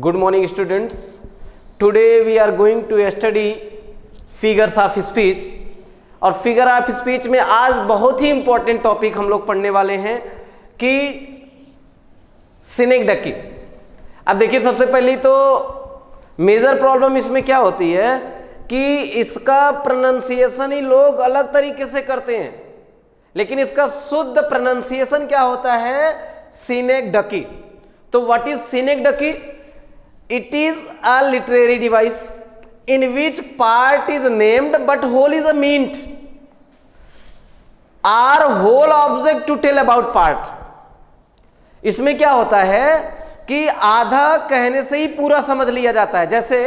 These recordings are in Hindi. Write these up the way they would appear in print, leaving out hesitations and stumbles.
Good morning students. Today we are going to study figures of speech और फिगर ऑफ स्पीच में आज बहुत ही इंपॉर्टेंट टॉपिक हम लोग पढ़ने वाले हैं कि सिनेक्डकी। अब देखिए सबसे पहले तो मेजर प्रॉब्लम इसमें क्या होती है कि इसका प्रोनाउंसिएशन ही लोग अलग तरीके से करते हैं, लेकिन इसका शुद्ध प्रोनाउंसिएशन क्या होता है, सिनेक्डकी। तो what is synecdoche? It is a literary device in which part is named but whole is a meant, or whole object to tell about part। इसमें क्या होता है कि आधा कहने से ही पूरा समझ लिया जाता है। जैसे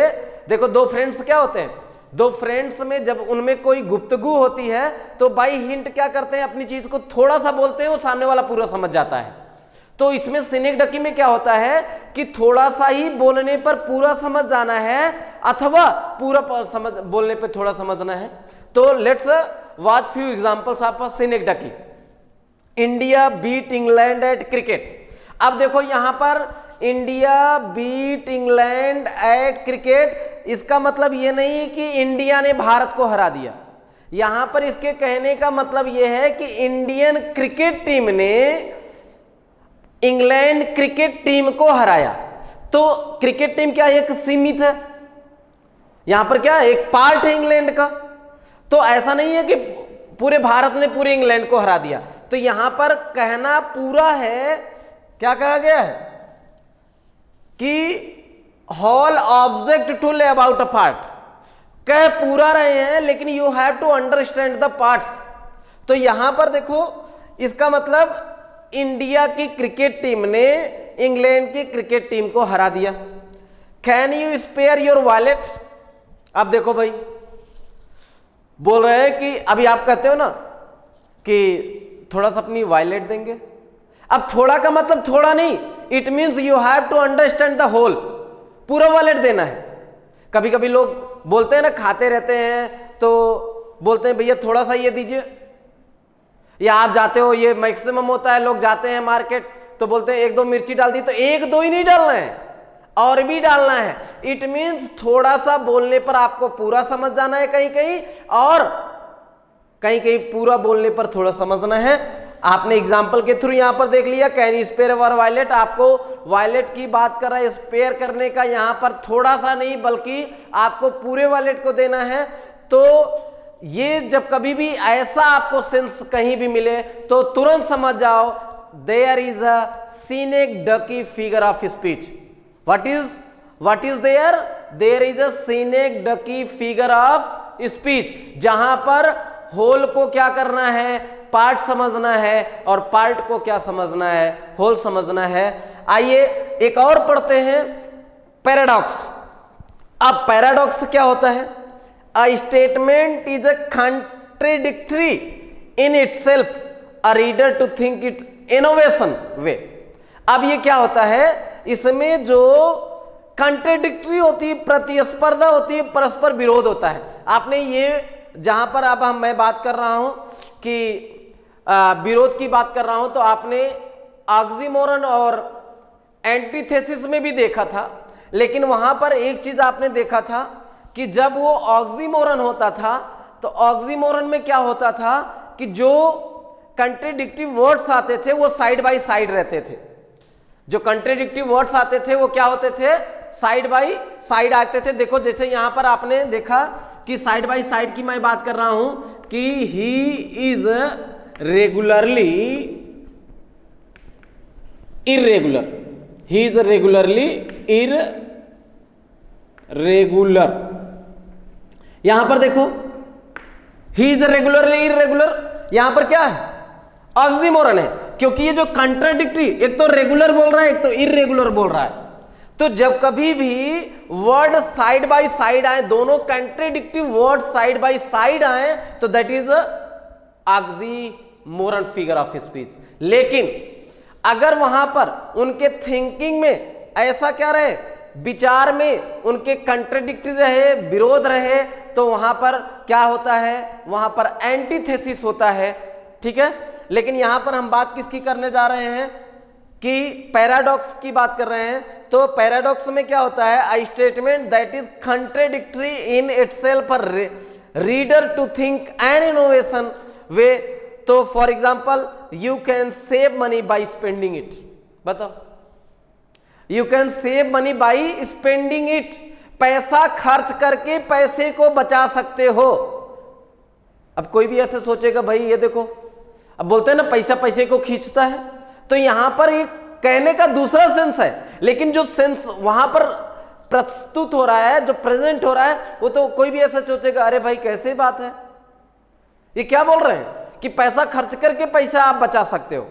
देखो दो फ्रेंड्स क्या होते हैं, दो फ्रेंड्स में जब उनमें कोई गुफ्तगू होती है तो बाई हिंट क्या करते हैं, अपनी चीज को थोड़ा सा बोलते हैं, वो सामने वाला पूरा समझ जाता है। तो इसमें सिनेक्डकी में क्या होता है कि थोड़ा सा ही बोलने पर पूरा समझ जाना है अथवा पूरा समझ बोलने पर थोड़ा समझना है। तो let's watch few examples of synecdoche. India beat England at cricket. अब देखो यहां पर India beat England at cricket, इसका मतलब ये नहीं कि इंडिया ने भारत को हरा दिया। यहां पर इसके कहने का मतलब यह है कि इंडियन क्रिकेट टीम ने इंग्लैंड क्रिकेट टीम को हराया। तो क्रिकेट टीम क्या एक सीमित है, यहां पर क्या एक पार्ट है इंग्लैंड का। तो ऐसा नहीं है कि पूरे भारत ने पूरे इंग्लैंड को हरा दिया। तो यहां पर कहना पूरा है, क्या कहा गया है कि whole object to lay about a part. कह पूरा रहे हैं लेकिन you have to understand the parts. तो यहां पर देखो इसका मतलब इंडिया की क्रिकेट टीम ने इंग्लैंड की क्रिकेट टीम को हरा दिया। Can you spare your wallet? अब देखो भाई बोल रहे हैं कि अभी आप कहते हो ना कि थोड़ा सा अपनी वॉलेट देंगे। अब थोड़ा का मतलब थोड़ा नहीं, it means you have to understand the whole, पूरा वॉलेट देना है। कभी कभी लोग बोलते हैं ना, खाते रहते हैं तो बोलते हैं भैया थोड़ा सा ये दीजिए, या आप जाते हो, ये मैक्सिमम होता है, लोग जाते हैं मार्केट तो बोलते हैं एक दो मिर्ची डाल दी, तो एक दो ही नहीं डालना है और भी डालना है। इट मींस थोड़ा सा बोलने पर आपको पूरा समझ जाना है कहीं कहीं, और कहीं कहीं पूरा बोलने पर थोड़ा समझना है। आपने एग्जाम्पल के थ्रू यहां पर देख लिया, can you spare your wallet, आपको वॉलेट की बात कर रहा है, स्पेयर करने का यहां पर थोड़ा सा नहीं बल्कि आपको पूरे वॉलेट को देना है। तो ये जब कभी भी ऐसा आपको सेंस कहीं भी मिले तो तुरंत समझ जाओ there is a synecdoche figure of speech. What is there is a synecdoche figure of speech, जहां पर होल को क्या करना है, पार्ट समझना है, और पार्ट को क्या समझना है, होल समझना है। आइए एक और पढ़ते हैं, पैराडॉक्स। अब पैराडॉक्स क्या होता है? A statement is a contradictory in itself, a reader to think it innovation way। अब ये क्या होता है, इसमें जो कंट्रेडिक्टरी होती है, प्रतिस्पर्धा होती है, परस्पर विरोध होता है। आपने ये जहां पर अब मैं बात कर रहा हूं कि विरोध की बात कर रहा हूं, तो आपने ऑक्सीमोरन और एंटीथेसिस में भी देखा था, लेकिन वहां पर एक चीज आपने देखा था कि जब वो ऑक्सीमोरन होता था तो ऑक्सीमोरन में क्या होता था कि जो कंट्रेडिक्टिव वर्ड्स आते थे वो साइड बाय साइड रहते थे। जो कंट्रेडिक्टिव वर्ड्स आते थे वो क्या होते थे, साइड बाय साइड आते थे। देखो जैसे यहां पर आपने देखा कि साइड बाय साइड की मैं बात कर रहा हूं कि he is regularly irregular, he is regularly irregular. यहां पर देखो ही इज रेगुलरली इरेगुलर, यहां पर क्या है, ऑक्सीमोरन है, क्योंकि ये जो कंट्राडिक्टरी, एक तो रेगुलर बोल रहा है एक तो इरेगुलर बोल रहा है। तो जब कभी भी वर्ड साइड बाय साइड आए, दोनों कंट्राडिक्टिव वर्ड साइड बाय साइड आए, तो that is oxymoron figure of speech. लेकिन अगर वहां पर उनके थिंकिंग में ऐसा क्या रहे, विचार में उनके कंट्राडिक्टरी रहे, विरोध रहे, तो वहां पर क्या होता है, वहां पर एंटीथेसिस होता है। ठीक है, लेकिन यहां पर हम बात किसकी करने जा रहे हैं कि पैराडॉक्स की बात कर रहे हैं, तो पैराडॉक्स में क्या होता है, a statement that is contradictory in itself for reader to think an innovation way. तो for example you can save money by spending it, बताओ, you can save money by spending it, पैसा खर्च करके पैसे को बचा सकते हो। अब कोई भी ऐसे सोचेगा भाई ये देखो, अब बोलते हैं ना पैसा पैसे को खींचता है, तो यहां पर एक कहने का दूसरा सेंस है, लेकिन जो सेंस वहां पर प्रस्तुत हो रहा है, जो प्रेजेंट हो रहा है, वो तो कोई भी ऐसा सोचेगा अरे भाई कैसे बात है, ये क्या बोल रहे हैं कि पैसा खर्च करके पैसा आप बचा सकते हो।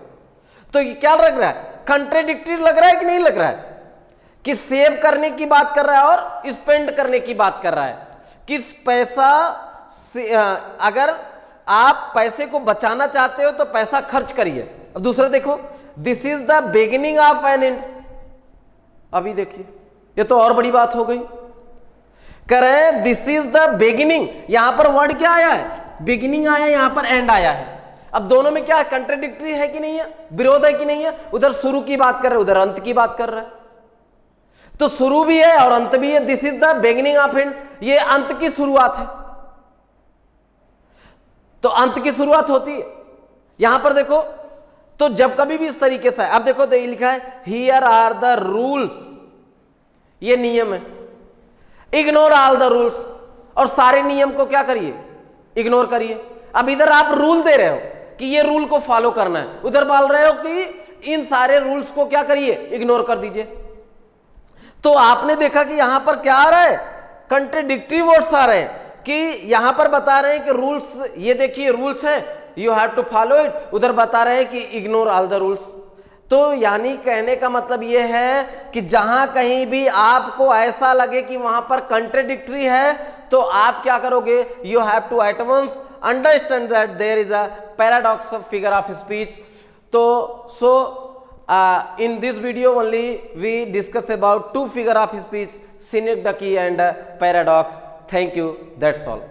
तो ये क्या लग रहा है, कंट्राडिक्टरी लग रहा है कि नहीं लग रहा है, कि सेव करने की बात कर रहा है और स्पेंड करने की बात कर रहा है, कि पैसा अगर आप पैसे को बचाना चाहते हो तो पैसा खर्च करिए। अब दूसरा देखो, this is the beginning of an end. अभी देखिए ये तो और बड़ी बात हो गई, कह रहे हैं दिस इज द बिगिनिंग, यहां पर वर्ड क्या आया है, बिगिनिंग आया, यहां पर एंड आया है। अब दोनों में क्या है, कंट्राडिक्टरी है कि नहीं है, विरोध है कि नहीं है, उधर शुरू की बात कर रहे हैं, उधर अंत की बात कर रहा है, तो शुरू भी है और अंत भी है। This is the beginning of and, ये अंत की शुरुआत है, तो अंत की शुरुआत होती है। यहां पर देखो, तो जब कभी भी इस तरीके से, अब देखो तो ये लिखा है हियर आर द रूल्स, ये नियम है, इग्नोर ऑल द रूल्स, और सारे नियम को क्या करिए, इग्नोर करिए। अब इधर आप रूल दे रहे हो कि ये रूल को फॉलो करना है, उधर बोल रहे हो कि इन सारे रूल्स को क्या करिए, इग्नोर कर दीजिए। तो आपने देखा कि यहां पर क्या आ रहा है, कंट्राडिक्टरी वर्ड्स आ रहे हैं, कि यहां पर बता रहे हैं कि रूल्स, ये देखिए रूल्स है, you have to follow it, उधर बता रहे हैं कि इग्नोर ऑल द रूल्स। तो यानी कहने का मतलब ये है कि जहां कहीं भी आपको ऐसा लगे कि वहां पर कंट्राडिक्टरी है, तो आप क्या करोगे, you have to at once understand that there is a paradox of figure of speech. तो in this video only we discuss about two figure of speech, synecdoche and paradox. Thank you, that's all.